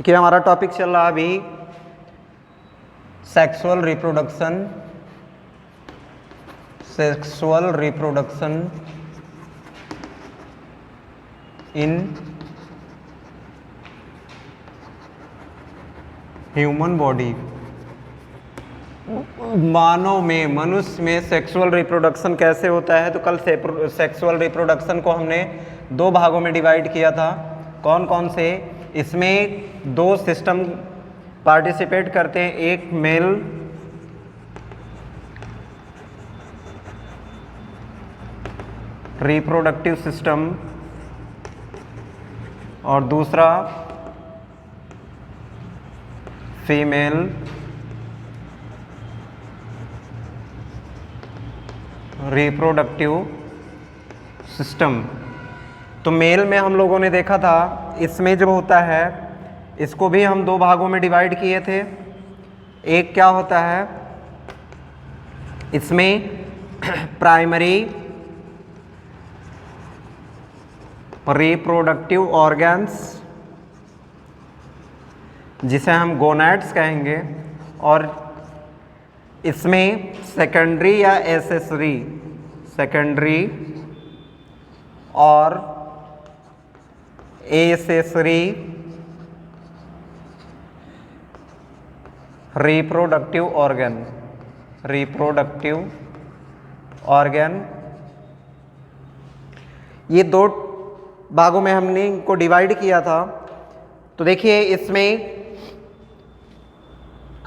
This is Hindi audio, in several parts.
देखिए हमारा टॉपिक चल रहा अभी sexual reproduction in human body. मानव में, मनुष्य में सेक्सुअल रिप्रोडक्शन कैसे होता है। तो कल सेक्सुअल रिप्रोडक्शन को हमने दो भागों में डिवाइड किया था। कौन कौन से? इसमें दो सिस्टम पार्टिसिपेट करते हैं, एक मेल रिप्रोडक्टिव सिस्टम और दूसरा फीमेल रिप्रोडक्टिव सिस्टम। तो मेल में हम लोगों ने देखा था, इसमें जो होता है इसको भी हम दो भागों में डिवाइड किए थे। एक क्या होता है, इसमें प्राइमरी रिप्रोडक्टिव ऑर्गन्स जिसे हम गोनैड्स कहेंगे, और इसमें सेकेंडरी या सेकेंडरी और एसेसरी रिप्रोडक्टिव ऑर्गन। ये दो भागों में हमने इनको डिवाइड किया था। तो देखिए इसमें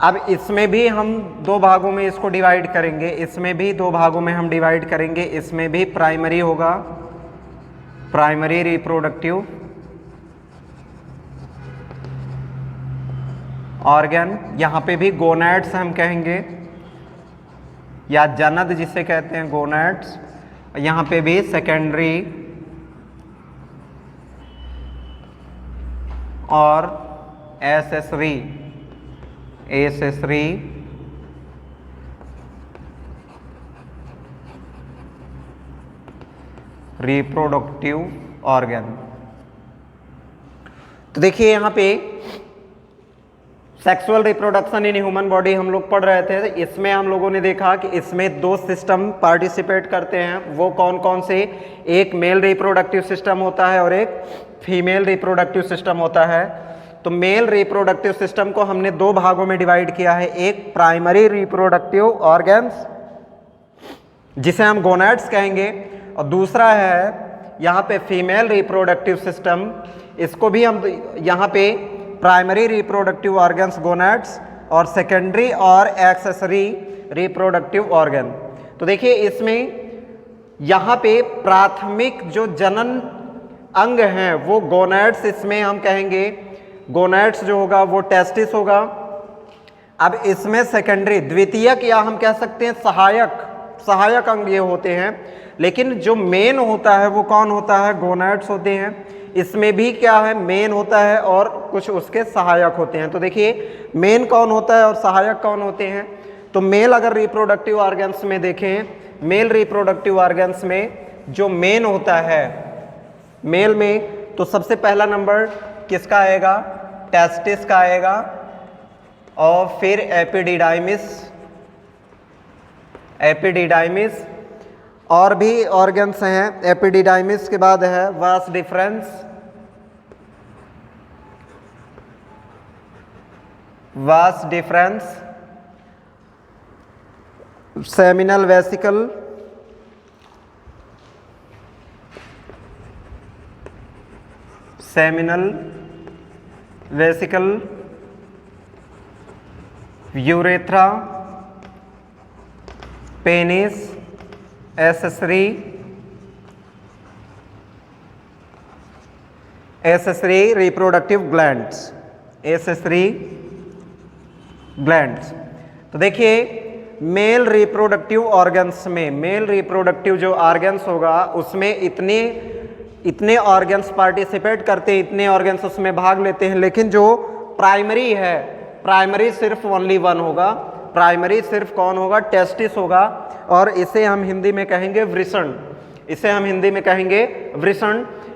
अब इसमें भी हम दो भागों में इसको डिवाइड करेंगे, इसमें भी दो भागों में हम डिवाइड करेंगे। इसमें भी प्राइमरी होगा, प्राइमरी रिप्रोडक्टिव ऑर्गन, यहाँ पे भी गोनैड्स हम कहेंगे या जनद जिसे कहते हैं गोनैड्स। यहाँ पे भी सेकेंडरी और एसेसरी रिप्रोडक्टिव ऑर्गन। तो देखिए यहाँ पे sexual reproduction in human body हम लोग पढ़ रहे थे। इसमें हम लोगों ने देखा कि इसमें दो सिस्टम पार्टिसिपेट करते हैं। वो कौन कौन से? एक मेल रिप्रोडक्टिव सिस्टम होता है और एक फीमेल रिप्रोडक्टिव सिस्टम होता है। तो मेल रिप्रोडक्टिव सिस्टम को हमने दो भागों में डिवाइड किया है, एक प्राइमरी रिप्रोडक्टिव ऑर्गन्स जिसे हम गोनैड्स कहेंगे, और दूसरा है यहाँ पे फीमेल रिप्रोडक्टिव सिस्टम। इसको भी हम यहाँ पे प्राइमरी रिप्रोडक्टिव ऑर्गन्स गोनैड्स और सेकेंडरी और एक्सेसरी रिप्रोडक्टिव ऑर्गन। तो देखिए इसमें यहाँ पे प्राथमिक जो जनन अंग हैं वो गोनैड्स, इसमें हम कहेंगे गोनैड्स जो होगा वो टेस्टिस होगा। अब इसमें सेकेंडरी, द्वितीयक या हम कह सकते हैं सहायक अंग ये होते हैं, लेकिन जो मेन होता है वो कौन होता है? गोनैड्स होते हैं। इसमें भी क्या है, मेन होता है और कुछ उसके सहायक होते हैं। तो देखिए मेन कौन होता है और सहायक कौन होते हैं। तो मेल अगर रिप्रोडक्टिव ऑर्गन्स में देखें, मेल रिप्रोडक्टिव ऑर्गन्स में जो मेन होता है मेल में, तो सबसे पहला नंबर किसका आएगा? टेस्टिस का आएगा, और फिर एपिडिडाइमिस और भी ऑर्गन्स हैं। एपिडिडाइमिस के बाद है vas deferens, seminal vesicle, urethra, penis, accessory reproductive glands. तो देखिए मेल रिप्रोडक्टिव ऑर्गन्स में, मेल रिप्रोडक्टिव जो ऑर्गन्स होगा उसमें इतने ऑर्गन्स पार्टिसिपेट करते हैं, इतने ऑर्गन्स उसमें भाग लेते हैं, लेकिन जो प्राइमरी है, प्राइमरी सिर्फ ओनली वन होगा। प्राइमरी सिर्फ कौन होगा? टेस्टिस होगा, और इसे हम हिंदी में कहेंगे वृषण।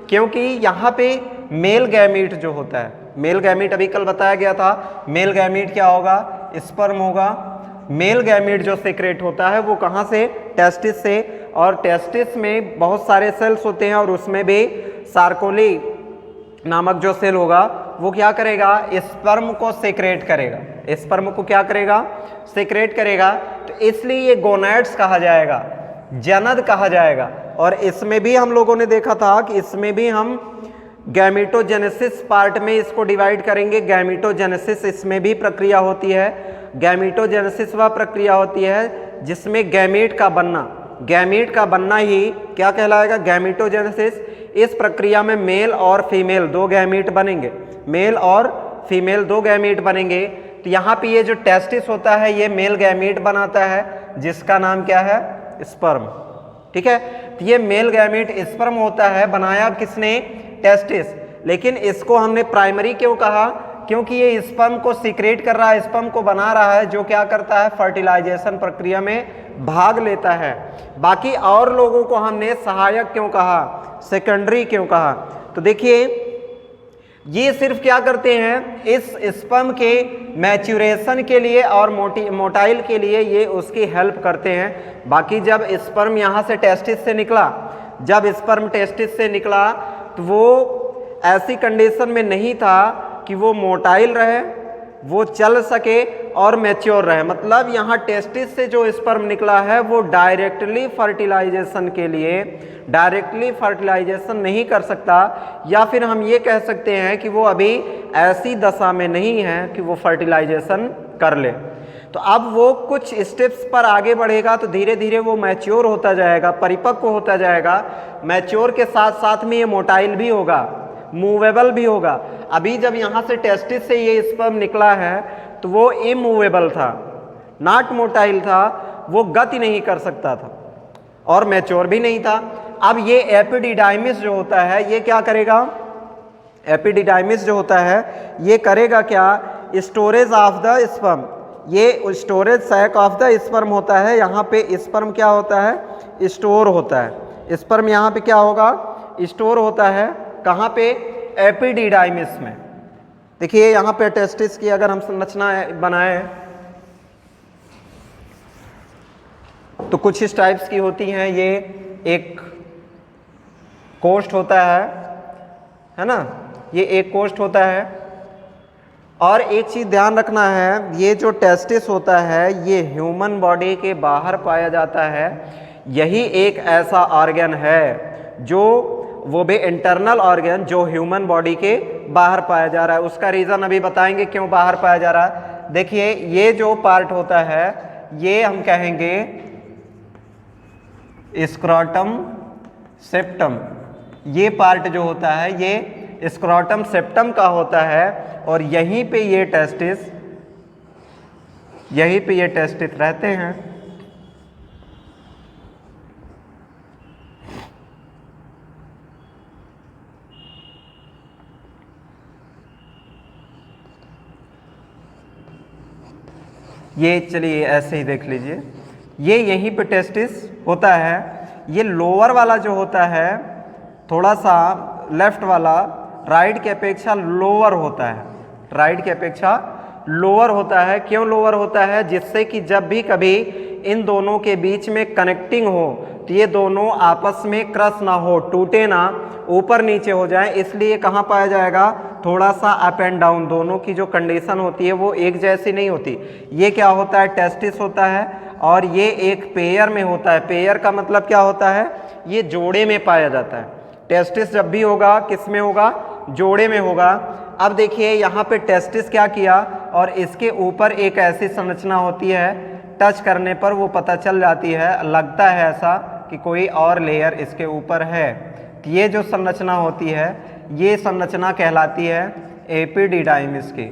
क्योंकि यहाँ पे मेल गैमीट जो होता है, मेल गैमीट अभी कल बताया गया था, मेल गैमीट क्या होगा, स्पर्म होगा। मेल गैमीट जो सीक्रेट होता है वो कहाँ से, टेस्टिस से, और टेस्टिस में बहुत सारे सेल्स होते हैं और उसमें भी सार्कोली नामक जो सेल होगा वो क्या करेगा, स्पर्म को सेक्रेट करेगा, स्पर्म को क्या करेगा, सेक्रेट करेगा। तो इसलिए ये गोनैड्स कहा जाएगा, जनद कहा जाएगा। और इसमें भी हम लोगों ने देखा था कि इसमें भी हम गैमीटोजेनेसिस पार्ट में इसको डिवाइड करेंगे। गैमीटोजेनेसिस इसमें भी प्रक्रिया होती है। गैमीटोजेनेसिस वह प्रक्रिया होती है जिसमें गैमीट का बनना ही क्या कहलाएगा, गैमीटोजेनेसिस। इस प्रक्रिया में मेल और फीमेल दो गैमीट बनेंगे, मेल और फीमेल दो गैमीट बनेंगे। तो यहाँ पे ये जो टेस्टिस होता है ये मेल गैमीट बनाता है जिसका नाम क्या है, स्पर्म। ठीक है, तो ये मेल गैमीट स्पर्म होता है, बनाया किसने, टेस्टिस। लेकिन इसको हमने प्राइमरी क्यों कहा, क्योंकि ये स्पर्म को सीक्रेट कर रहा है, स्पर्म को बना रहा है, जो क्या करता है, फर्टिलाइजेशन प्रक्रिया में भाग लेता है। बाकी और लोगों को हमने सहायक क्यों कहा, सेकेंडरी क्यों कहा। तो देखिए ये सिर्फ क्या करते हैं, इस स्पर्म के मैच्यूरेशन के लिए और मोटाइल के लिए ये उसकी हेल्प करते हैं। बाकी जब स्पर्म यहाँ से टेस्टिस से निकला, जब स्पर्म टेस्टिस से निकला तो वो ऐसी कंडीशन में नहीं था कि वो मोटाइल रहे, वो चल सके और मैच्योर रहे। मतलब यहाँ टेस्टिस से जो स्पर्म निकला है वो डायरेक्टली फर्टिलाइजेशन के लिए, डायरेक्टली फर्टिलाइजेशन नहीं कर सकता, या फिर हम ये कह सकते हैं कि वो अभी ऐसी दशा में नहीं है कि वो फर्टिलाइजेशन कर ले। तो अब वो कुछ स्टेप्स पर आगे बढ़ेगा तो धीरे धीरे वो मैच्योर होता जाएगा, परिपक्व होता जाएगा। मैच्योर के साथ साथ में ये मोटाइल भी होगा, मूवेबल भी होगा। अभी जब यहाँ से टेस्टिस से ये स्पर्म निकला है तो वो इमूवेबल था, नॉट मोटाइल था, वो गति नहीं कर सकता था और मैच्योर भी नहीं था। अब ये एपिडिडाइमिस जो होता है ये क्या करेगा, एपिडिडाइमिस जो होता है ये करेगा क्या, स्टोरेज ऑफ द स्पर्म। ये storage sac of the sperm होता है। यहाँ पे स्पर्म क्या होता है, स्टोर होता है। स्पर्म यहाँ पे क्या होगा, स्टोर होता है। कहाँ पे, एपिडिडाइमिस में। देखिए यहाँ पे टेस्टिस की अगर हम संरचना बनाए तो कुछ इस टाइप्स की होती हैं। ये एक कोष्ठ होता है ना, ये एक कोष्ठ होता है। और एक चीज़ ध्यान रखना है, ये जो टेस्टिस होता है ये ह्यूमन बॉडी के बाहर पाया जाता है। यही एक ऐसा ऑर्गन है जो, वो भी इंटरनल ऑर्गन जो ह्यूमन बॉडी के बाहर पाया जा रहा है। उसका रीज़न अभी बताएंगे क्यों बाहर पाया जा रहा है। देखिए ये जो पार्ट होता है ये हम कहेंगे स्क्रोटम सेप्टम। ये पार्ट जो होता है ये स्क्रोटम सेप्टम का होता है और यहीं पे ये टेस्टिस, यहीं पे ये टेस्टिस रहते हैं। ये चलिए ऐसे ही देख लीजिए, ये यहीं पे टेस्टिस होता है। ये लोअर वाला जो होता है थोड़ा सा लेफ्ट वाला राइट की अपेक्षा लोअर होता है, राइट की अपेक्षा लोअर होता है। क्यों लोअर होता है, जिससे कि जब भी कभी इन दोनों के बीच में कनेक्टिंग हो तो ये दोनों आपस में क्रश ना हो, टूटे ना, ऊपर नीचे हो जाए। इसलिए कहाँ पाया जाएगा, थोड़ा सा अप एंड डाउन, दोनों की जो कंडीशन होती है वो एक जैसी नहीं होती। ये क्या होता है, टेस्टिस होता है और ये एक पेयर में होता है। पेयर का मतलब क्या होता है, ये जोड़े में पाया जाता है। टेस्टिस जब भी होगा किस में होगा, जोड़े में होगा। अब देखिए यहाँ पे टेस्टिस क्या किया और इसके ऊपर एक ऐसी संरचना होती है, टच करने पर वो पता चल जाती है, लगता है ऐसा कि कोई और लेयर इसके ऊपर है। तो ये जो संरचना होती है ये संरचना कहलाती है एपिडिडाइमिस की,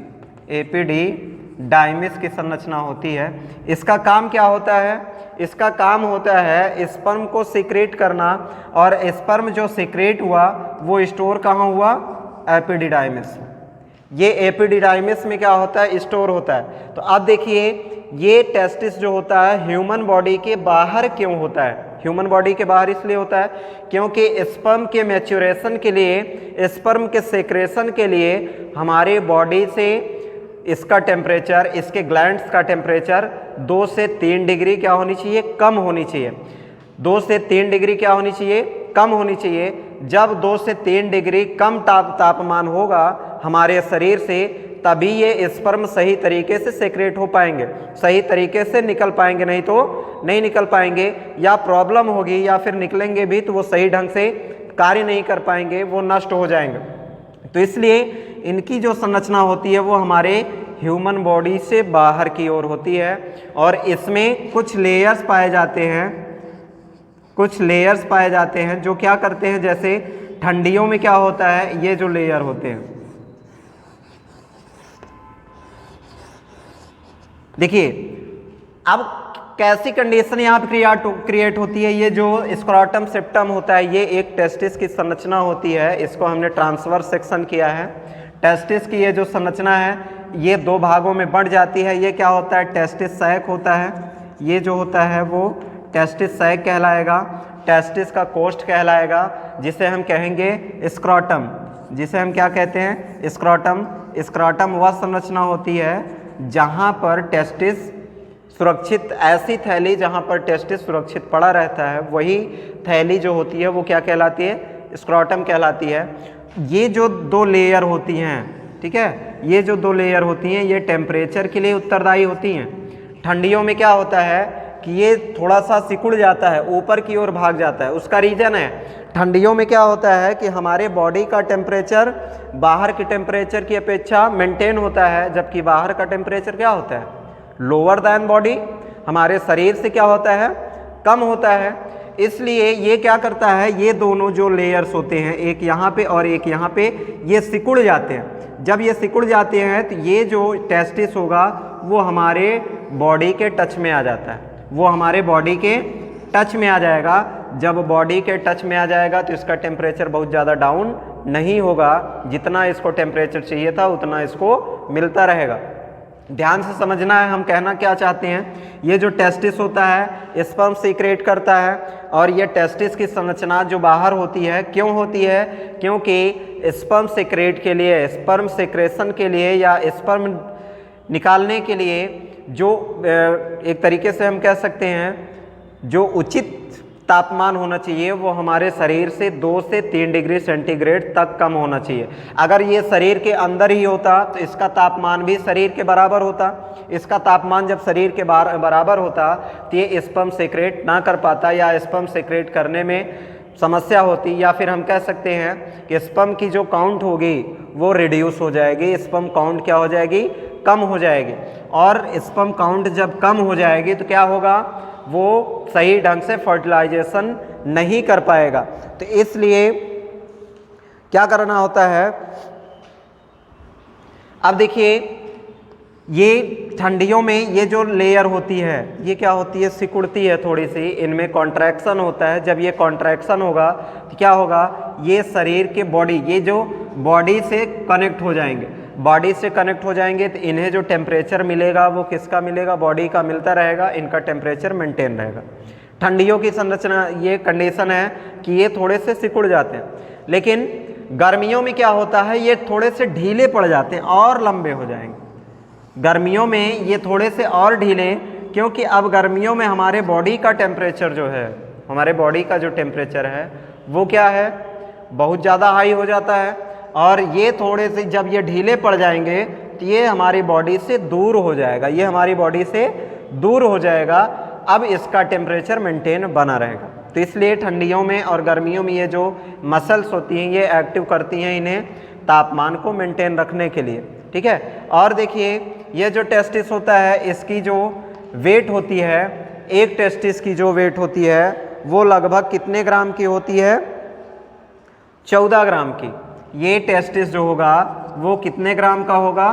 एपिडिडाइमिस की संरचना होती है। इसका काम क्या होता है, इसका काम होता है स्पर्म को सीक्रेट करना, और स्पर्म जो सीक्रेट हुआ वो स्टोर कहाँ हुआ, एपिडिडाइमिस। ये एपिडिडाइमिस में क्या होता है, स्टोर होता है। तो अब देखिए ये टेस्टिस जो होता है ह्यूमन बॉडी के बाहर क्यों होता है? ह्यूमन बॉडी के बाहर इसलिए होता है क्योंकि स्पर्म के मैच्योरेशन के लिए, स्पर्म के सेक्रेशन के लिए हमारे बॉडी से इसका टेम्परेचर, इसके ग्लैंड्स का टेम्परेचर 2 से 3 डिग्री क्या होनी चाहिए? कम होनी चाहिए। 2 से 3 डिग्री क्या होनी चाहिए? कम होनी चाहिए। जब 2 से 3 डिग्री कम तापमान होगा हमारे शरीर से, तभी ये स्पर्म सही तरीके से सेक्रेट हो पाएंगे, सही तरीके से निकल पाएंगे, नहीं तो नहीं निकल पाएंगे, या प्रॉब्लम होगी, या फिर निकलेंगे भी तो वो सही ढंग से कार्य नहीं कर पाएंगे, वो नष्ट हो जाएंगे। तो इसलिए इनकी जो संरचना होती है वो हमारे ह्यूमन बॉडी से बाहर की ओर होती है, और इसमें कुछ लेयर्स पाए जाते हैं, कुछ लेयर्स पाए जाते हैं जो क्या करते हैं, जैसे ठंडियों में क्या होता है, ये जो लेयर होते हैं, देखिए अब कैसी कंडीशन यहाँ पे क्रिएट होती है। ये जो स्क्रोटम सेप्टम होता है ये एक टेस्टिस की संरचना होती है, इसको हमने ट्रांसवर्स सेक्शन किया है। टेस्टिस की ये जो संरचना है ये 2 भागों में बढ़ जाती है। ये क्या होता है? टेस्टिस सैक होता है, ये जो होता है वो टेस्टिस सैक कहलाएगा, टेस्टिस का कोष्ठ कहलाएगा, जिसे हम कहेंगे स्क्रोटम, जिसे हम क्या कहते हैं? स्क्रोटम। स्क्रोटम वह संरचना होती है जहाँ पर टेस्टिस सुरक्षित, ऐसी थैली जहाँ पर टेस्टिस सुरक्षित पड़ा रहता है, वही थैली जो होती है वो क्या कहलाती है? स्क्रोटम कहलाती है। ये जो 2 लेयर होती हैं, ठीक है, ये जो 2 लेयर होती हैं ये टेम्परेचर के लिए उत्तरदायी होती हैं। ठंडियों में क्या होता है कि ये थोड़ा सा सिकुड़ जाता है, ऊपर की ओर भाग जाता है। उसका रीज़न है, ठंडियों में क्या होता है कि हमारे बॉडी का टेम्परेचर बाहर के टेम्परेचर की अपेक्षा मेंटेन होता है, जबकि बाहर का टेम्परेचर क्या होता है? लोअर दैन बॉडी, हमारे शरीर से क्या होता है? कम होता है। इसलिए ये क्या करता है, ये दोनों जो लेयर्स होते हैं, एक यहाँ पे और एक यहाँ पे, ये सिकुड़ जाते हैं। जब ये सिकुड़ जाते हैं तो ये जो टेस्टिस होगा वो हमारे बॉडी के टच में आ जाता है, वो हमारे बॉडी के टच में आ जाएगा। जब बॉडी के टच में आ जाएगा तो इसका टेम्परेचर बहुत ज़्यादा डाउन नहीं होगा, जितना इसको टेम्परेचर चाहिए था उतना इसको मिलता रहेगा। ध्यान से समझना है हम कहना क्या चाहते हैं। ये जो टेस्टिस होता है स्पर्म सीक्रेट करता है, और ये टेस्टिस की संरचना जो बाहर होती है क्यों होती है? क्योंकि स्पर्म सीक्रेट के लिए, स्पर्म सीक्रेशन के लिए या स्पर्म निकालने के लिए जो एक तरीके से हम कह सकते हैं जो उचित तापमान होना चाहिए वो हमारे शरीर से 2 से 3 डिग्री सेंटीग्रेड तक कम होना चाहिए। अगर ये शरीर के अंदर ही होता तो इसका तापमान भी शरीर के बराबर होता। इसका तापमान जब शरीर के बराबर होता तो ये स्पर्म सीक्रेट ना कर पाता, या स्पर्म सीक्रेट करने में समस्या होती, या फिर हम कह सकते हैं कि स्पर्म की जो काउंट होगी वो रिड्यूस हो जाएगी, स्पर्म काउंट क्या हो जाएगी? कम हो जाएगी। और स्पर्म काउंट जब कम हो जाएगी तो क्या होगा? वो सही ढंग से फर्टिलाइजेशन नहीं कर पाएगा। तो इसलिए क्या करना होता है, अब देखिए ये ठंडियों में ये जो लेयर होती है ये क्या होती है? सिकुड़ती है थोड़ी सी, इनमें कॉन्ट्रैक्शन होता है। जब ये कॉन्ट्रैक्शन होगा तो क्या होगा? ये शरीर के बॉडी, ये जो बॉडी से कनेक्ट हो जाएंगे, बॉडी से कनेक्ट हो जाएंगे तो इन्हें जो टेम्परेचर मिलेगा वो किसका मिलेगा? बॉडी का मिलता रहेगा, इनका टेम्परेचर मेंटेन रहेगा। ठंडियों की संरचना ये कंडीशन है कि ये थोड़े से सिकुड़ जाते हैं, लेकिन गर्मियों में क्या होता है? ये थोड़े से ढीले पड़ जाते हैं और लंबे हो जाएंगे। गर्मियों में ये थोड़े से और ढीले, क्योंकि अब गर्मियों में हमारे बॉडी का टेम्परेचर जो है, हमारे बॉडी का जो टेम्परेचर है वो क्या है? बहुत ज़्यादा हाई हो जाता है, और ये थोड़े से जब ये ढीले पड़ जाएंगे तो ये हमारी बॉडी से दूर हो जाएगा, ये हमारी बॉडी से दूर हो जाएगा। अब इसका टेम्परेचर मेंटेन बना रहेगा। तो इसलिए ठंडियों में और गर्मियों में ये जो मसल्स होती हैं ये एक्टिव करती हैं इन्हें तापमान को मेंटेन रखने के लिए, ठीक है। और देखिए ये जो टेस्टिस होता है इसकी जो वेट होती है, एक टेस्टिस की जो वेट होती है वो लगभग कितने ग्राम की होती है? 14 ग्राम की। ये टेस्टिस जो होगा वो कितने ग्राम का होगा?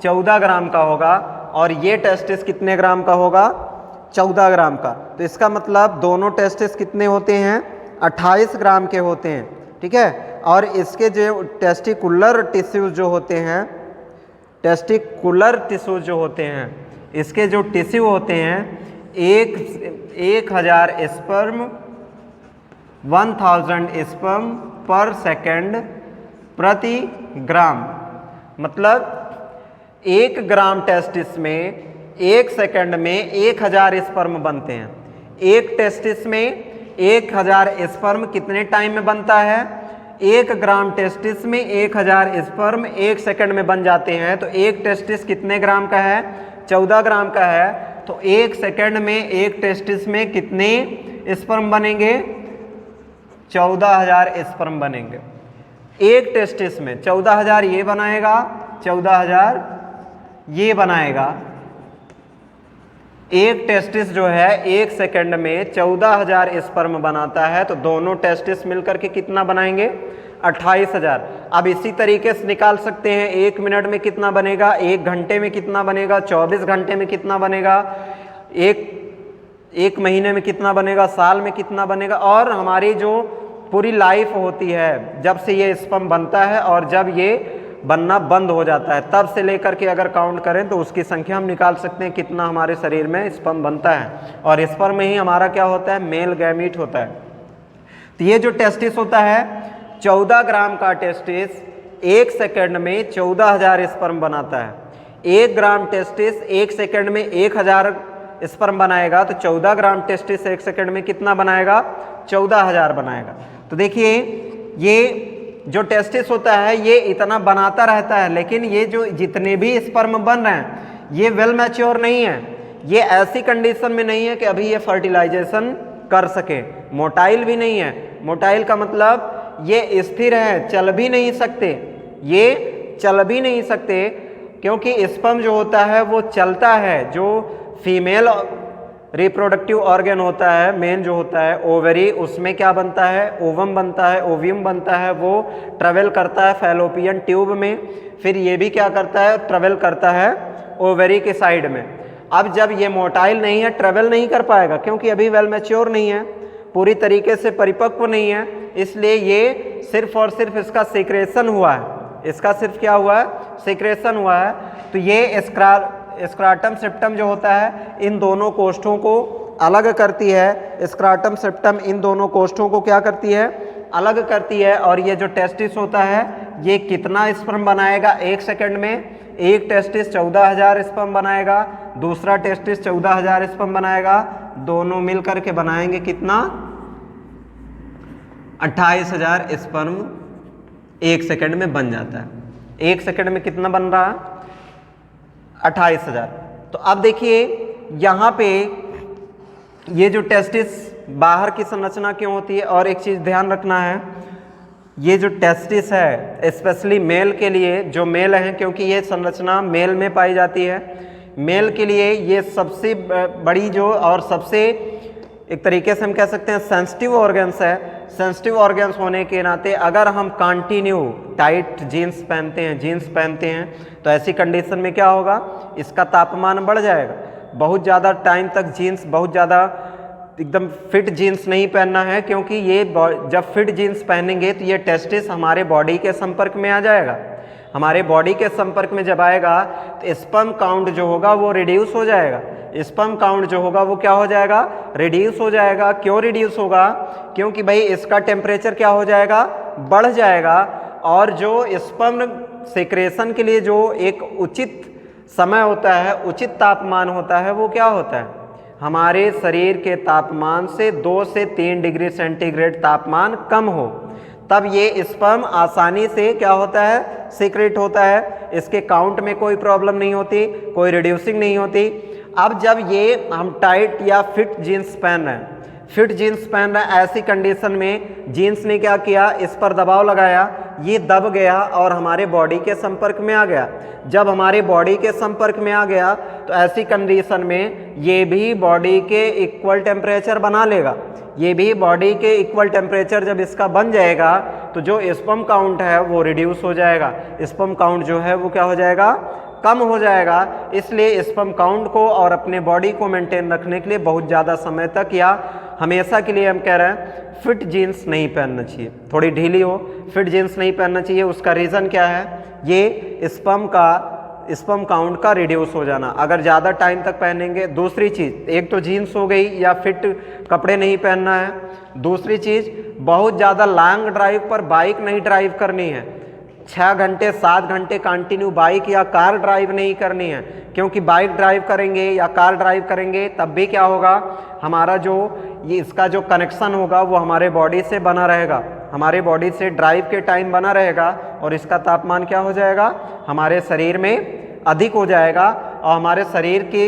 14 ग्राम का होगा। और ये टेस्टिस कितने ग्राम का होगा? 14 ग्राम का। तो इसका मतलब दोनों टेस्टिस कितने होते हैं? 28 ग्राम के होते हैं, ठीक है। और इसके जो टेस्टिकुलर टिश्यूज जो होते हैं, टेस्टिकुलर टिश्यूज जो होते हैं इसके जो टिश्यू होते हैं 1000 स्पर्म 1000 स्पर्म पर सेकेंड प्रति ग्राम, मतलब 1 ग्राम टेस्टिस में 1 सेकंड में 1000 स्पर्म बनते हैं। एक टेस्टिस में 1000 स्पर्म कितने टाइम में बनता है? 1 ग्राम टेस्टिस में 1000 स्पर्म 1 सेकंड में बन जाते हैं। तो एक टेस्टिस कितने ग्राम का है? 14 ग्राम का है। तो 1 सेकंड में एक टेस्टिस में कितने स्पर्म बनेंगे? 14000 स्पर्म बनेंगे। एक टेस्टिस में 14000 ये बनाएगा, 14000 ये बनाएगा। एक टेस्टिस जो है 1 सेकंड में 14000 स्पर्म बनाता है। तो दोनों टेस्टिस मिलकर के कितना बनाएंगे? 28000। अब इसी तरीके से निकाल सकते हैं 1 मिनट में कितना बनेगा, 1 घंटे में कितना बनेगा, 24 घंटे में कितना बनेगा, एक महीने में कितना बनेगा, साल में कितना बनेगा। और हमारी जो पूरी लाइफ होती है जब से ये स्पर्म बनता है और जब ये बनना बंद हो जाता है, तब से लेकर के अगर काउंट करें तो उसकी संख्या हम निकाल सकते हैं कितना हमारे शरीर में स्पर्म बनता है। और स्पर्म में ही हमारा क्या होता है? मेल गैमीट होता है। तो ये जो टेस्टिस होता है 14 ग्राम का टेस्टिस 1 सेकंड में 14000 स्पर्म बनाता है। 1 ग्राम टेस्टिस 1 सेकंड में 1000 स्पर्म बनाएगा। तो 14 ग्राम टेस्टिस 1 सेकंड में कितना बनाएगा? 14000 बनाएगा। तो देखिए ये जो टेस्टिस होता है ये इतना बनाता रहता है, लेकिन ये जो जितने भी स्पर्म बन रहे हैं ये वेल मैच्योर नहीं है। ये ऐसी कंडीशन में नहीं है कि अभी ये फर्टिलाइजेशन कर सके। मोटाइल भी नहीं है। मोटाइल का मतलब ये स्थिर है, चल भी नहीं सकते। ये चल भी नहीं सकते क्योंकि स्पर्म जो होता है वो चलता है। जो फीमेल रिप्रोडक्टिव ऑर्गन होता है, मेन जो होता है ओवरी, उसमें क्या बनता है? ओवम बनता है, ओवियम बनता है। वो ट्रेवल करता है फैलोपियन ट्यूब में, फिर ये भी क्या करता है? ट्रेवल करता है ओवरी के साइड में। अब जब ये मोटाइल नहीं है, ट्रेवल नहीं कर पाएगा क्योंकि अभी वेल मैच्योर नहीं है, पूरी तरीके से परिपक्व नहीं है। इसलिए ये सिर्फ और सिर्फ इसका सीक्रेशन हुआ है। इसका सिर्फ क्या हुआ है? सीक्रेशन हुआ है। तो ये स्क्राटम सेप्टम जो होता है इन दोनों कोष्ठों को अलग करती है। स्क्राटम सेप्टम इन दोनों कोष्ठों को क्या करती है? अलग करती है। और ये जो टेस्टिस होता है ये कितना स्पर्म बनाएगा 1 सेकंड में? एक टेस्टिस 14000 स्पर्म बनाएगा, दूसरा टेस्टिस 14000 स्पर्म बनाएगा। दोनों मिलकर के बनाएंगे कितना? 28000 स्पर्म 1 सेकंड में बन जाता है। 1 सेकंड में कितना बन रहा है? 28000। तो अब देखिए यहाँ पे ये जो टेस्टिस बाहर की संरचना क्यों होती है, और एक चीज़ ध्यान रखना है, ये जो टेस्टिस है स्पेशली मेल के लिए, जो मेल हैं, क्योंकि ये संरचना मेल में पाई जाती है, मेल के लिए ये सबसे बड़ी जो और सबसे एक तरीके से हम कह सकते हैं सेंसिटिव ऑर्गन्स है। सेंसिटिव ऑर्गन्स होने के नाते अगर हम कंटिन्यू टाइट जीन्स पहनते हैं तो ऐसी कंडीशन में क्या होगा? इसका तापमान बढ़ जाएगा। बहुत ज़्यादा टाइम तक जीन्स, बहुत ज़्यादा एकदम फिट जीन्स नहीं पहनना है, क्योंकि ये जब फिट जीन्स पहनेंगे तो ये टेस्टिस हमारे बॉडी के संपर्क में आ जाएगा। हमारे बॉडी के संपर्क में जब आएगा तो स्पर्म काउंट जो होगा वो रिड्यूस हो जाएगा। स्पर्म काउंट जो होगा वो क्या हो जाएगा? रिड्यूस हो जाएगा। क्यों रिड्यूस होगा? क्योंकि भाई इसका टेम्परेचर क्या हो जाएगा? बढ़ जाएगा। और जो स्पर्म सेक्रेशन के लिए जो एक उचित समय होता है, उचित तापमान होता है, वो क्या होता है? हमारे शरीर के तापमान से 2 से 3 डिग्री सेंटीग्रेड तापमान कम हो, तब ये स्पर्म आसानी से क्या होता है? सीक्रेट होता है। इसके काउंट में कोई प्रॉब्लम नहीं होती, कोई रिड्यूसिंग नहीं होती। अब जब ये हम टाइट या फिट जीन्स पहन रहे हैं, ऐसी कंडीशन में जीन्स ने क्या किया? इस पर दबाव लगाया, ये दब गया और हमारे बॉडी के संपर्क में आ गया। जब हमारे बॉडी के संपर्क में आ गया तो ऐसी कंडीशन में ये भी बॉडी के इक्वल टेम्परेचर बना लेगा। ये भी बॉडी के इक्वल टेम्परेचर जब इसका बन जाएगा तो जो स्पर्म काउंट है वो रिड्यूस हो जाएगा। स्पर्म काउंट जो है वो क्या हो जाएगा? कम हो जाएगा। इसलिए स्पर्म काउंट को और अपने बॉडी को मेंटेन रखने के लिए बहुत ज़्यादा समय तक या हमेशा के लिए हम कह रहे हैं फिट जीन्स नहीं पहनना चाहिए। थोड़ी ढीली हो, फिट जीन्स नहीं पहनना चाहिए। उसका रीज़न क्या है? ये स्पर्म का स्पर्म काउंट का रिड्यूस हो जाना अगर ज़्यादा टाइम तक पहनेंगे। दूसरी चीज़, एक तो जीन्स हो गई या फिट कपड़े नहीं पहनना है। दूसरी चीज़, बहुत ज़्यादा लॉन्ग ड्राइव पर बाइक नहीं ड्राइव करनी है। 6 घंटे 7 घंटे कंटिन्यू बाइक या कार ड्राइव नहीं करनी है, क्योंकि बाइक ड्राइव करेंगे या कार ड्राइव करेंगे तब भी क्या होगा, हमारा जो ये इसका जो कनेक्शन होगा वो हमारे बॉडी से बना रहेगा, हमारे बॉडी से ड्राइव के टाइम बना रहेगा और इसका तापमान क्या हो जाएगा, हमारे शरीर में अधिक हो जाएगा और हमारे शरीर के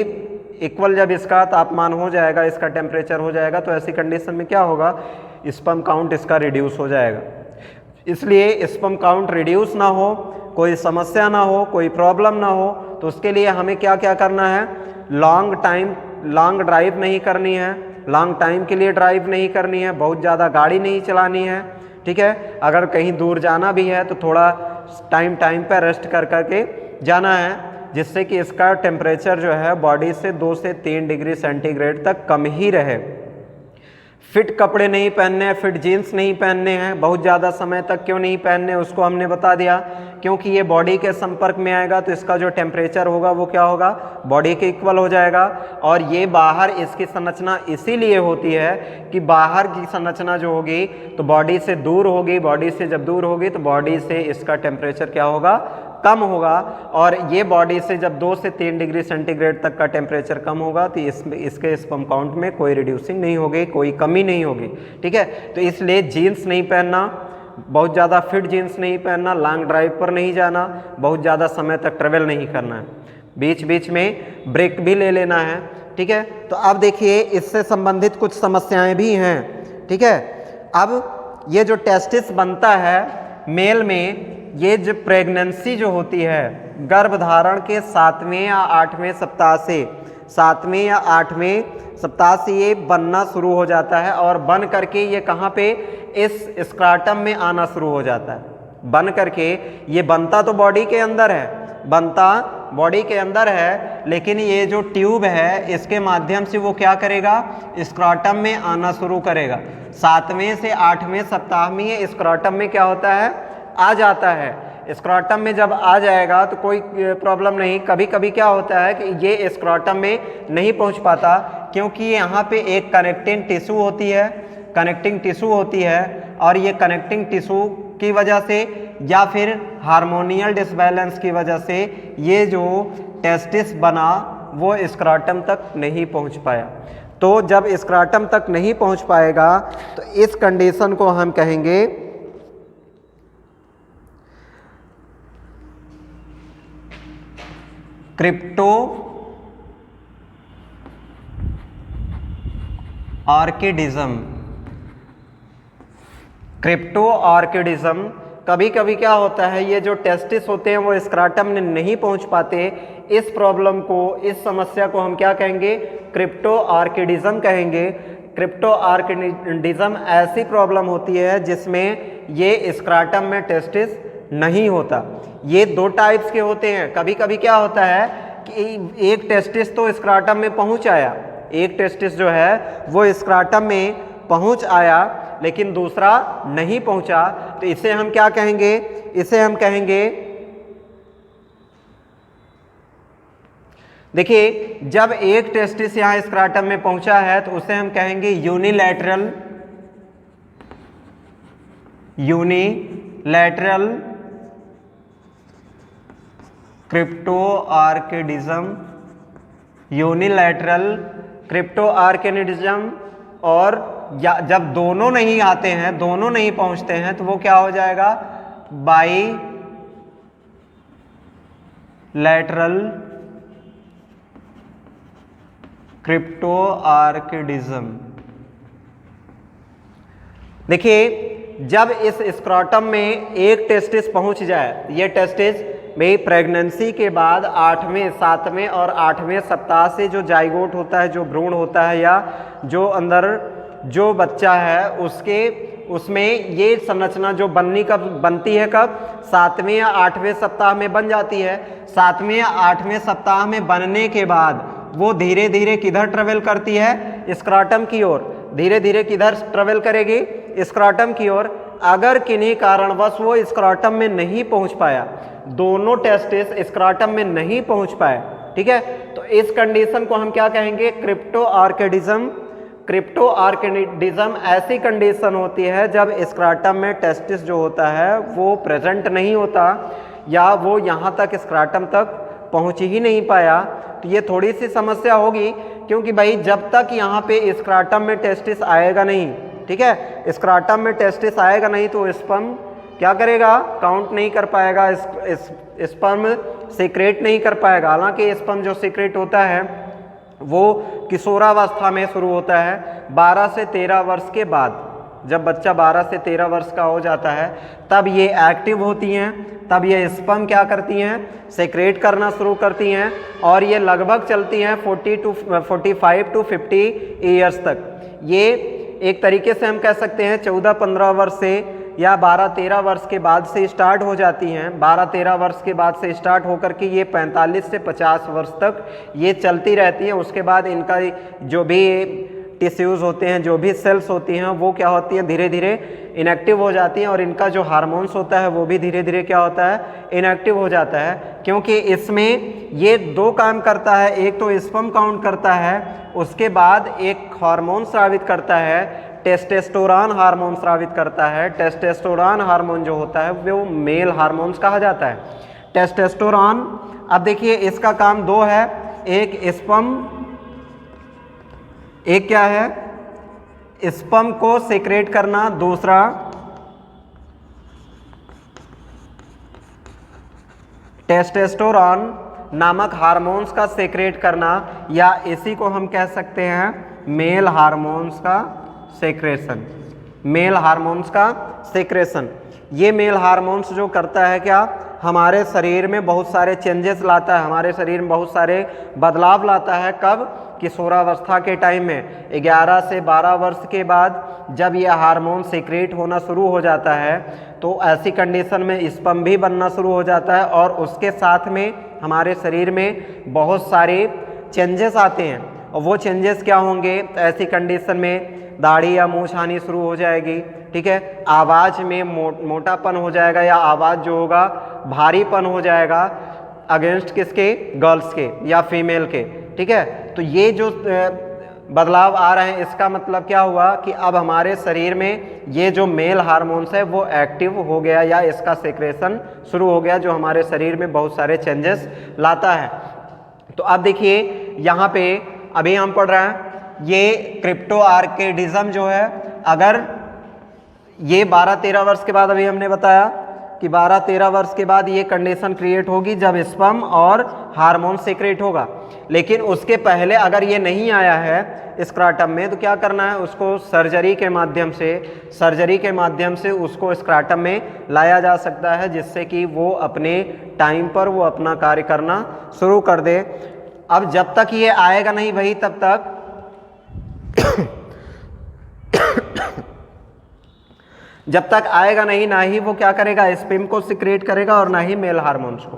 इक्वल जब इसका तापमान हो जाएगा, इसका टेम्परेचर हो जाएगा, तो ऐसी कंडीशन में क्या होगा, स्पर्म काउंट इसका रिड्यूस हो जाएगा। इसलिए स्पर्म काउंट रिड्यूस ना हो, कोई समस्या ना हो, कोई प्रॉब्लम ना हो, तो उसके लिए हमें क्या क्या करना है, लॉन्ग ड्राइव नहीं करनी है, लॉन्ग टाइम के लिए ड्राइव नहीं करनी है, बहुत ज़्यादा गाड़ी नहीं चलानी है, ठीक है। अगर कहीं दूर जाना भी है तो थोड़ा टाइम पर रेस्ट कर करके जाना है, जिससे कि इसका टेम्परेचर जो है बॉडी से 2 से 3 डिग्री सेंटीग्रेड तक कम ही रहे। फिट कपड़े नहीं पहनने हैं, फिट जीन्स नहीं पहनने हैं, बहुत ज़्यादा समय तक क्यों नहीं पहनने उसको हमने बता दिया, क्योंकि ये बॉडी के संपर्क में आएगा तो इसका जो टेम्परेचर होगा वो क्या होगा, बॉडी के इक्वल हो जाएगा। और ये बाहर इसकी संरचना इसीलिए होती है कि बाहर की संरचना जो होगी तो बॉडी से दूर होगी, बॉडी से जब दूर होगी तो बॉडी से इसका टेम्परेचर क्या होगा, कम होगा। और ये बॉडी से जब 2 से 3 डिग्री सेंटीग्रेड तक का टेम्परेचर कम होगा तो इसके स्पर्म काउंट में कोई रिड्यूसिंग नहीं होगी, कोई कमी नहीं होगी, ठीक है। तो इसलिए जीन्स नहीं पहनना, बहुत ज़्यादा फिट जीन्स नहीं पहनना, लॉन्ग ड्राइव पर नहीं जाना, बहुत ज़्यादा समय तक ट्रेवल नहीं करना है, बीच बीच में ब्रेक भी ले लेना है, ठीक है। तो अब देखिए इससे संबंधित कुछ समस्याएं भी हैं, ठीक है। अब ये जो टेस्टिस बनता है मेल में, ये जो प्रेगनेंसी जो होती है गर्भधारण के 7वें या 8वें सप्ताह से, 7वें या 8वें सप्ताह से ये बनना शुरू हो जाता है और बन करके ये कहाँ पे, इस स्क्राटम में आना शुरू हो जाता है। बन करके ये बनता तो बॉडी के अंदर है, बनता बॉडी के अंदर है, लेकिन ये जो ट्यूब है इसके माध्यम से वो क्या करेगा, स्क्राटम में आना शुरू करेगा। 7वें से 8वें सप्ताह में ये स्क्राटम में क्या होता है, आ जाता है। स्क्राटम में जब आ जाएगा तो कोई प्रॉब्लम नहीं। कभी कभी क्या होता है कि ये स्क्राटम में नहीं पहुंच पाता, क्योंकि यहाँ पे एक कनेक्टिंग टिश्यू होती है, कनेक्टिंग टिश्यू होती है, और ये कनेक्टिंग टिश्यू की वजह से या फिर हार्मोनियल डिसबैलेंस की वजह से ये जो टेस्टिस बना वो स्क्राटम तक नहीं पहुँच पाया। तो जब स्क्राटम तक नहीं पहुँच पाएगा तो इस कंडीशन को हम कहेंगे क्रिप्टो ऑर्किडिज्म। क्रिप्टो ऑर्किडिज्म कभी कभी क्या होता है, ये जो टेस्टिस होते हैं वो स्क्राटम में नहीं पहुंच पाते। इस प्रॉब्लम को, इस समस्या को हम क्या कहेंगे, क्रिप्टो ऑर्किडिज्म कहेंगे। क्रिप्टो ऑर्किडिज्म ऐसी प्रॉब्लम होती है जिसमें ये स्क्राटम में टेस्टिस नहीं होता। ये 2 टाइप्स के होते हैं। कभी कभी क्या होता है कि एक टेस्टिस तो स्क्राटम में पहुंच आया, एक टेस्टिस जो है वो स्क्राटम में पहुंच आया, लेकिन दूसरा नहीं पहुंचा, तो इसे हम क्या कहेंगे, इसे हम कहेंगे, देखिए जब एक टेस्टिस यहाँ स्क्राटम में पहुंचा है तो उसे हम कहेंगे यूनिलैटरल क्रिप्टो ऑर्किडिज्म, यूनिलैटरल क्रिप्टो ऑर्किडिज्म। और जब दोनों नहीं आते हैं, दोनों नहीं पहुंचते हैं, तो वो क्या हो जाएगा, बाई लैटरल क्रिप्टो ऑर्किडिज्म। देखिए जब इस स्क्रोटम में एक टेस्टिस पहुंच जाए, ये टेस्टिस भाई प्रेगनेंसी के बाद 8वें 7वें और 8वें सप्ताह से जो जाइगोट होता है, जो भ्रूण होता है या जो अंदर जो बच्चा है उसमें ये संरचना जो बनती है कब, 7वें या 8वें सप्ताह में बन जाती है। 7वें या 8वें सप्ताह में बनने के बाद वो धीरे धीरे किधर ट्रेवल करती है, स्क्रोटम की ओर। धीरे धीरे किधर ट्रेवल करेगी, स्क्रोटम की ओर। अगर किन्हीं कारणवश वो स्क्रोटम में नहीं पहुंच पाया दोनों टेस्टिस स्क्राटम में नहीं पहुंच पाए, ठीक है, तो इस कंडीशन को हम क्या कहेंगे, क्रिप्टोआर्किडिज्म। क्रिप्टोआर्किडिज्म ऐसी कंडीशन होती है जब स्क्राटम में टेस्टिस जो होता है वो प्रेजेंट नहीं होता या वो यहाँ तक स्क्राटम तक पहुँच ही नहीं पाया। तो ये थोड़ी सी समस्या होगी, क्योंकि भाई जब तक यहाँ पे स्क्राटम में टेस्टिस आएगा नहीं, ठीक है, स्क्राटम में टेस्टिस आएगा नहीं तो स्पर्म क्या करेगा, काउंट नहीं कर पाएगा, स्पर्म सीक्रेट नहीं कर पाएगा। हालांकि स्पर्म जो सीक्रेट होता है वो किशोरावस्था में शुरू होता है, 12 से 13 वर्ष के बाद। जब बच्चा 12 से 13 वर्ष का हो जाता है तब ये एक्टिव होती हैं, तब ये स्पर्म क्या करती हैं, सेक्रेट करना शुरू करती हैं, और ये लगभग चलती हैं 45 टू 50 ईयर्स तक। ये एक तरीके से हम कह सकते हैं 14-15 वर्ष से या 12-13 वर्ष के बाद से स्टार्ट हो जाती हैं। 12-13 वर्ष के बाद से स्टार्ट होकर के ये 45 से 50 वर्ष तक ये चलती रहती हैं। उसके बाद इनका जो भी टिश्यूज़ होते हैं, जो भी सेल्स होती हैं, वो क्या होती हैं, धीरे धीरे इनएक्टिव हो जाती हैं, और इनका जो हार्मोन्स होता है वो भी धीरे धीरे क्या होता है, इनएक्टिव हो जाता है। क्योंकि इसमें ये दो काम करता है, एक तो स्पर्म काउंट करता है, उसके बाद एक हार्मोन स्रावित करता है, टेस्टोस्टेरोन हार्मोन स्रावित करता है। टेस्टोस्टेरोन हार्मोन जो होता है वो मेल हार्मोन्स कहा जाता है, टेस्टोस्टेरोन। अब देखिए इसका काम दो है, एक स्पर्म, एक क्या है, स्पर्म को सेक्रेट करना, दूसरा टेस्टोस्टेरोन नामक हार्मोन्स का सेक्रेट करना, या इसी को हम कह सकते हैं मेल हार्मोन्स का सेक्रेशन। मेल हार्मोन्स का सेक्रेशन, ये मेल हार्मोन्स जो करता है क्या, हमारे शरीर में बहुत सारे चेंजेस लाता है, हमारे शरीर में बहुत सारे बदलाव लाता है। कब, किशोरावस्था के टाइम में। 11 से 12 वर्ष के बाद जब यह हार्मोन सीक्रेट होना शुरू हो जाता है तो ऐसी कंडीशन में स्पर्म भी बनना शुरू हो जाता है, और उसके साथ में हमारे शरीर में बहुत सारे चेंजेस आते हैं। और वो चेंजेस क्या होंगे, ऐसी कंडीशन में दाढ़ी या मूंछ आनी शुरू हो जाएगी, ठीक है, आवाज़ में मोटापन हो जाएगा, या आवाज़ जो होगा भारीपन हो जाएगा, अगेंस्ट किसके, गर्ल्स के या फीमेल के, ठीक है। तो ये जो बदलाव आ रहे हैं इसका मतलब क्या हुआ कि अब हमारे शरीर में ये जो मेल हार्मोन्स है वो एक्टिव हो गया, या इसका सेक्रेशन शुरू हो गया, जो हमारे शरीर में बहुत सारे चेंजेस लाता है। तो अब देखिए यहाँ पे अभी हम पढ़ रहे हैं ये क्रिप्टोआर्किडिज्म जो है, अगर ये 12-13 वर्ष के बाद, अभी हमने बताया कि 12-13 वर्ष के बाद ये कंडीशन क्रिएट होगी जब स्पर्म और हार्मोन सीक्रेट होगा। लेकिन उसके पहले अगर ये नहीं आया है स्क्राटम में तो क्या करना है, उसको सर्जरी के माध्यम से उसको स्क्राटम में लाया जा सकता है, जिससे कि वो अपने टाइम पर वो अपना कार्य करना शुरू कर दे। अब जब तक ये आएगा नहीं भाई तब तक जब तक आएगा नहीं, ना ही वो क्या करेगा, स्पर्म को सीक्रेट करेगा और ना ही मेल हार्मोन्स को,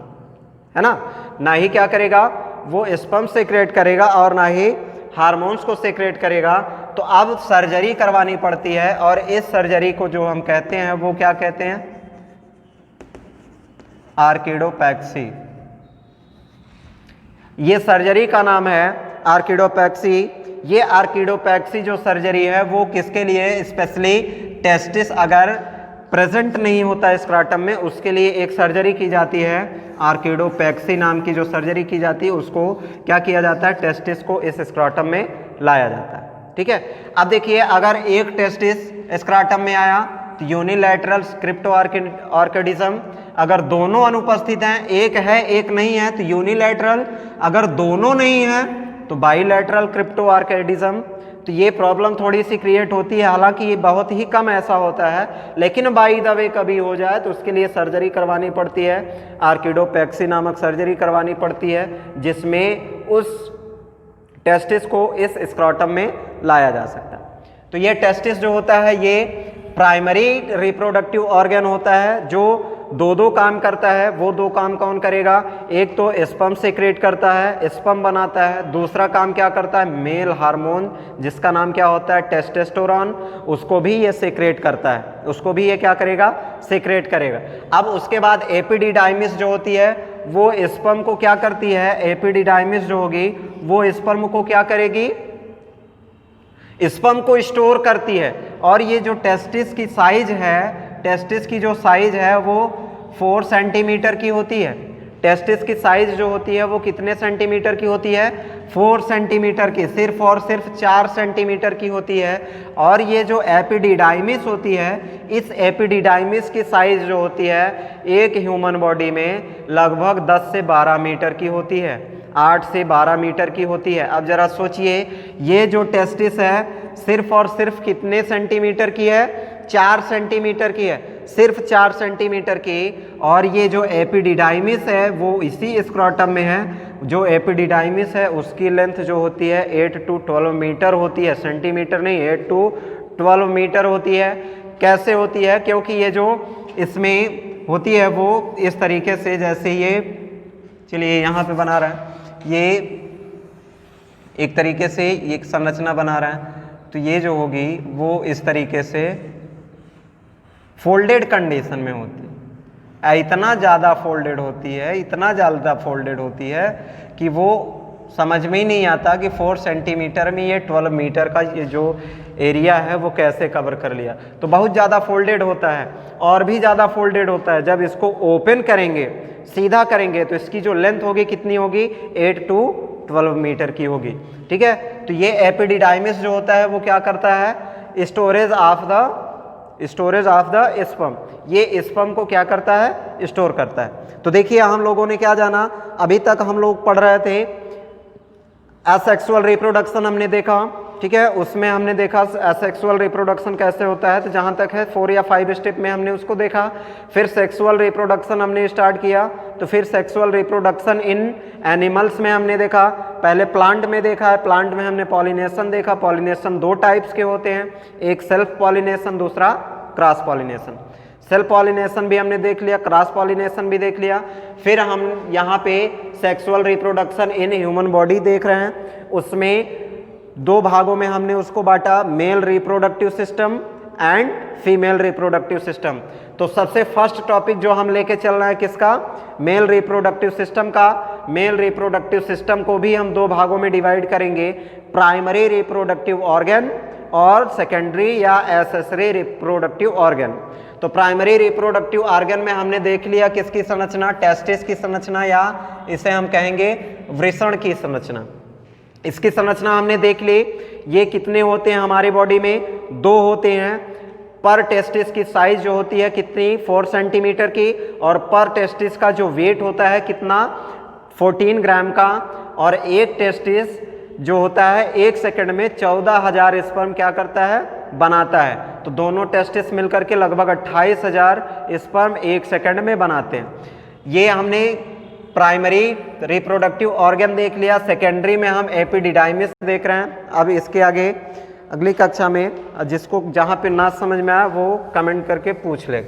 है ना, ना ही क्या करेगा, वो स्पर्म सीक्रेट करेगा और ना ही हार्मोन्स को सीक्रेट करेगा। तो अब सर्जरी करवानी पड़ती है, और इस सर्जरी को जो हम कहते हैं वो क्या कहते हैं, आर्किडोपैक्सी। ये सर्जरी का नाम है आर्किडोपैक्सी। ये आर्किडोपैक्सी जो सर्जरी है वो किसके लिए, स्पेशली टेस्टिस अगर प्रेजेंट नहीं होता स्क्राटम में, उसके लिए एक सर्जरी की जाती है, आर्किडोपैक्सी नाम की जो सर्जरी की जाती है, उसको क्या किया जाता है, टेस्टिस को इस स्क्राटम में लाया जाता है, ठीक है। अब देखिए अगर एक टेस्टिस स्क्राटम में आया तो यूनिलैटरल क्रिप्टोआर्किडिज्म, अगर दोनों अनुपस्थित हैं, एक है एक नहीं है तो यूनिलैटरल, अगर दोनों नहीं है तो बाईलैटरल क्रिप्टोआर्किडिज्म। तो ये प्रॉब्लम थोड़ी सी क्रिएट होती है, हालांकि ये बहुत ही कम ऐसा होता है, लेकिन बाई द वे कभी हो जाए तो उसके लिए सर्जरी करवानी पड़ती है, आर्किडोपैक्सी नामक सर्जरी करवानी पड़ती है, जिसमें उस टेस्टिस को इस स्क्रोटम में लाया जा सकता है। तो ये टेस्टिस जो होता है ये प्राइमरी रिप्रोडक्टिव ऑर्गन होता है जो दो दो काम करता है। वो दो काम कौन करेगा? एक तो स्पर्म सेक्रेट करता है, स्पर्म बनाता है। दूसरा काम क्या करता है? मेल हार्मोन जिसका नाम क्या होता है? टेस्टोस्टेरोन, उसको भी ये सेक्रेट करता है, उसको भी ये क्या करेगा? सेक्रेट करेगा। अब उसके बाद एपिडिडाइमिस जो होती है वो स्पर्म को क्या करती है? एपिडिडाइमिस जो होगी वो स्पर्म को क्या करेगी? स्पर्म को स्टोर करती है। और ये जो टेस्टिस की साइज है, टेस्टिस की जो साइज है वो 4 सेंटीमीटर की होती है। टेस्टिस की साइज जो होती है वो कितने सेंटीमीटर की होती है? 4 सेंटीमीटर की, सिर्फ और सिर्फ 4 सेंटीमीटर की होती है। और ये जो एपिडिडाइमिस होती है, इस एपिडिडाइमिस की साइज जो होती है एक ह्यूमन बॉडी में लगभग 10 से 12 मीटर की होती है, 8 से 12 मीटर की होती है। अब जरा सोचिए, ये जो टेस्टिस है सिर्फ और सिर्फ कितने सेंटीमीटर की है? 4 सेंटीमीटर की है, सिर्फ 4 सेंटीमीटर की। और ये जो एपिडिडाइमिस है वो इसी स्क्रोटम में है। जो एपिडिडाइमिस है उसकी लेंथ जो होती है 8 to 12 मीटर होती है, सेंटीमीटर नहीं, 8 to 12 मीटर होती है। कैसे होती है? क्योंकि ये जो इसमें होती है वो इस तरीके से, जैसे ये चलिए यहाँ पे बना रहा है, ये एक तरीके से एक संरचना बना रहा है। तो ये जो होगी वो इस तरीके से फोल्डेड कंडीशन में होती है। इतना ज़्यादा फोल्डेड होती है, इतना ज़्यादा फोल्डेड होती है कि वो समझ में ही नहीं आता कि 4 सेंटीमीटर में ये 12 मीटर का ये जो एरिया है वो कैसे कवर कर लिया। तो बहुत ज़्यादा फोल्डेड होता है। और भी ज़्यादा फोल्डेड होता है, जब इसको ओपन करेंगे, सीधा करेंगे, तो इसकी जो लेंथ होगी कितनी होगी? 8 to 12 मीटर की होगी। ठीक है, तो ये एपिडिडाइमिस जो होता है वो क्या करता है? स्टोरेज ऑफ द स्पर्म, ये स्पर्म को क्या करता है? स्टोर करता है। तो देखिए हम लोगों ने क्या जाना, अभी तक हम लोग पढ़ रहे थे एसेक्सुअल रिप्रोडक्शन हमने देखा। ठीक है, उसमें हमने देखा एसेक्सुअल रिप्रोडक्शन कैसे होता है, तो जहाँ तक है 4 या 5 स्टेप में हमने उसको देखा। फिर सेक्सुअल रिप्रोडक्शन हमने स्टार्ट किया, तो फिर सेक्सुअल रिप्रोडक्शन इन एनिमल्स में हमने देखा। पहले प्लांट में देखा है, प्लांट में हमने पॉलिनेशन देखा। पॉलिनेशन 2 टाइप्स के होते हैं, एक सेल्फ पॉलिनेशन, दूसरा क्रॉस पॉलिनेशन। सेल्फ पॉलिनेशन भी हमने देख लिया, क्रॉस पॉलिनेशन भी देख लिया। फिर हम यहाँ पे sexual reproduction in human body देख रहे हैं। उसमें 2 भागों में हमने उसको बांटा, male reproductive system and female reproductive system. तो सबसे फर्स्ट टॉपिक जो हम लेके चल रहे हैं किसका? मेल रिप्रोडक्टिव सिस्टम का। मेल रिप्रोडक्टिव सिस्टम को भी हम 2 भागों में डिवाइड करेंगे, प्राइमरी रिप्रोडक्टिव ऑर्गन और सेकेंडरी या एक्सेसरी रिप्रोडक्टिव ऑर्गन। तो प्राइमरी रिप्रोडक्टिव ऑर्गन में हमने देख लिया किसकी संरचना? टेस्टिस की संरचना, या इसे हम कहेंगे वृषण की संरचना। इसकी संरचना हमने देख ली। ये कितने होते हैं हमारी बॉडी में? 2 होते हैं। पर टेस्टिस की साइज जो होती है कितनी? 4 सेंटीमीटर की। और पर टेस्टिस का जो वेट होता है कितना? 14 ग्राम का। और एक टेस्टिस जो होता है 1 सेकंड में 14,000 स्पर्म क्या करता है? बनाता है। तो दोनों टेस्टिस मिलकर के लगभग 28,000 स्पर्म 1 सेकंड में बनाते हैं। ये हमने प्राइमरी रिप्रोडक्टिव ऑर्गन देख लिया। सेकेंडरी में हम एपिडिडाइमिस देख रहे हैं। अब इसके आगे अगली कक्षा में जिसको जहाँ पे ना समझ में आया वो कमेंट करके पूछ ले।